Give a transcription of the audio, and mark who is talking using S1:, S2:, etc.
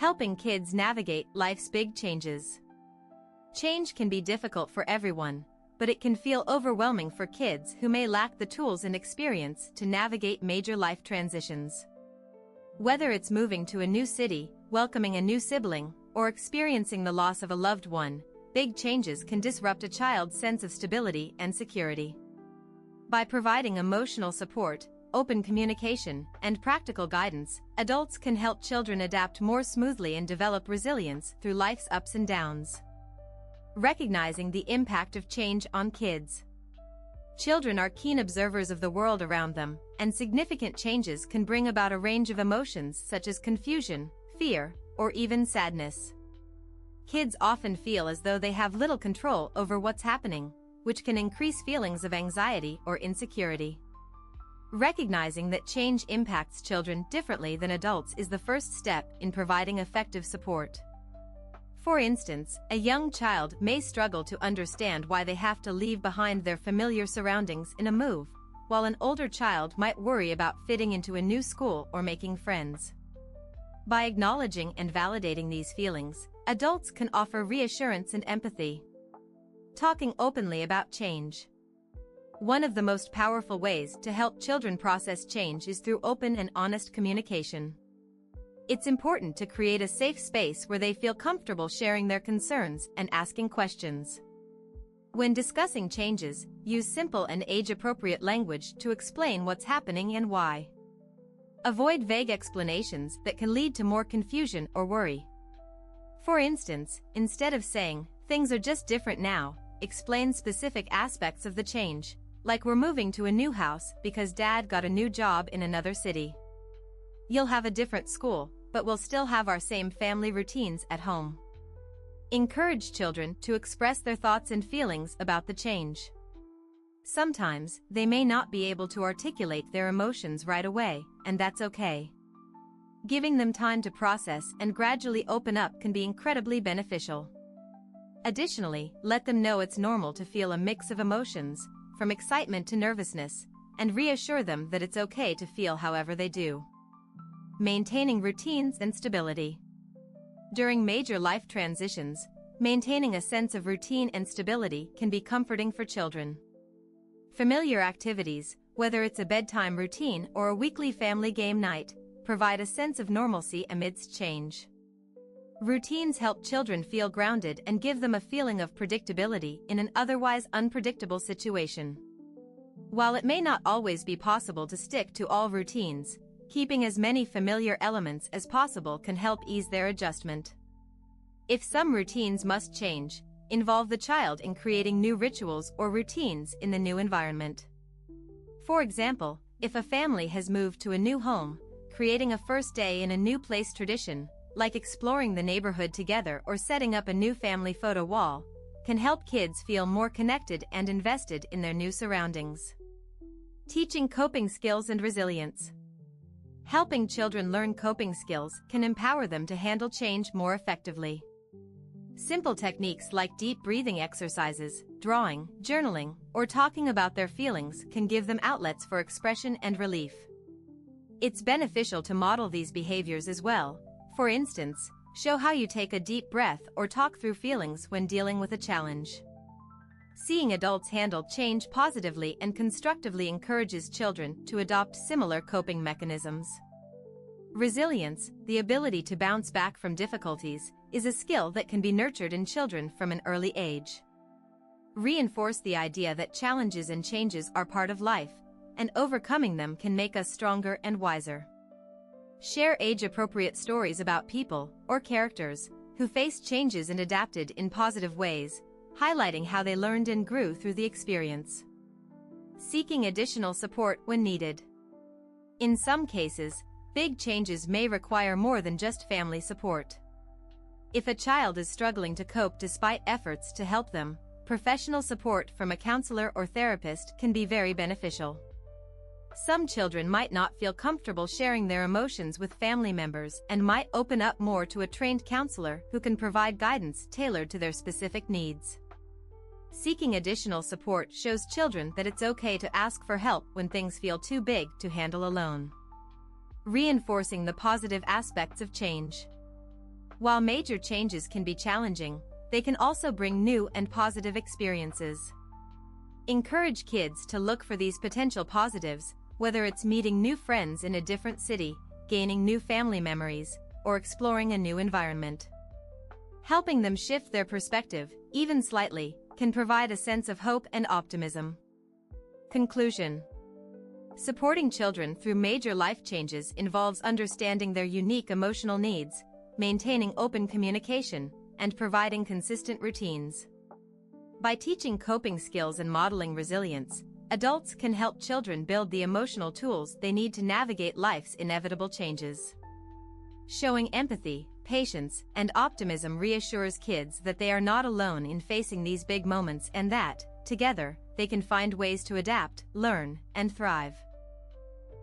S1: helping kids navigate life's big changes. Change can be difficult for everyone, but it can feel overwhelming for kids who may lack the tools and experience to navigate major life transitions. Whether it's moving to a new city, welcoming a new sibling, or experiencing the loss of a loved one, big changes can disrupt a child's sense of stability and security. By providing emotional support, open communication, and practical guidance, adults can help children adapt more smoothly and develop resilience through life's ups and downs. Recognizing the impact of change on kids. Children are keen observers of the world around them, and significant changes can bring about a range of emotions such as confusion, fear, or even sadness. Kids often feel as though they have little control over what's happening, which can increase feelings of anxiety or insecurity. Recognizing that change impacts children differently than adults is the first step in providing effective support. For instance, a young child may struggle to understand why they have to leave behind their familiar surroundings in a move, while an older child might worry about fitting into a new school or making friends. By acknowledging and validating these feelings, adults can offer reassurance and empathy. Talking openly about change. One of the most powerful ways to help children process change is through open and honest communication. It's important to create a safe space where they feel comfortable sharing their concerns and asking questions. When discussing changes, use simple and age-appropriate language to explain what's happening and why. Avoid vague explanations that can lead to more confusion or worry. For instance, instead of saying, "Things are just different now," explain specific aspects of the change, like "We're moving to a new house because Dad got a new job in another city. You'll have a different school, but we'll still have our same family routines at home." Encourage children to express their thoughts and feelings about the change. Sometimes, they may not be able to articulate their emotions right away, and that's okay. Giving them time to process and gradually open up can be incredibly beneficial. Additionally, let them know it's normal to feel a mix of emotions, from excitement to nervousness, and reassure them that it's okay to feel however they do. Maintaining routines and stability. During major life transitions, maintaining a sense of routine and stability can be comforting for children. Familiar activities, whether it's a bedtime routine or a weekly family game night, provide a sense of normalcy amidst change. Routines help children feel grounded and give them a feeling of predictability in an otherwise unpredictable situation. While it may not always be possible to stick to all routines, keeping as many familiar elements as possible can help ease their adjustment. If some routines must change, involve the child in creating new rituals or routines in the new environment. For example, if a family has moved to a new home, creating a first day in a new place tradition, like exploring the neighborhood together or setting up a new family photo wall, can help kids feel more connected and invested in their new surroundings. Teaching coping skills and resilience. Helping children learn coping skills can empower them to handle change more effectively. Simple techniques like deep breathing exercises, drawing, journaling, or talking about their feelings can give them outlets for expression and relief. It's beneficial to model these behaviors as well. For instance, show how you take a deep breath or talk through feelings when dealing with a challenge. Seeing adults handle change positively and constructively encourages children to adopt similar coping mechanisms. Resilience, the ability to bounce back from difficulties, is a skill that can be nurtured in children from an early age. Reinforce the idea that challenges and changes are part of life, and overcoming them can make us stronger and wiser. Share age-appropriate stories about people or characters who faced changes and adapted in positive ways, highlighting how they learned and grew through the experience. Seeking additional support when needed. In some cases, big changes may require more than just family support. If a child is struggling to cope despite efforts to help them, professional support from a counselor or therapist can be very beneficial. Some children might not feel comfortable sharing their emotions with family members and might open up more to a trained counselor who can provide guidance tailored to their specific needs. Seeking additional support shows children that it's okay to ask for help when things feel too big to handle alone. Reinforcing the positive aspects of change. While major changes can be challenging, they can also bring new and positive experiences. Encourage kids to look for these potential positives, whether it's meeting new friends in a different city, gaining new family memories, or exploring a new environment. Helping them shift their perspective, even slightly, can provide a sense of hope and optimism. Conclusion. Supporting children through major life changes involves understanding their unique emotional needs, maintaining open communication, and providing consistent routines. By teaching coping skills and modeling resilience, adults can help children build the emotional tools they need to navigate life's inevitable changes. Showing empathy, patience, and optimism reassures kids that they are not alone in facing these big moments and that, together, they can find ways to adapt, learn, and thrive.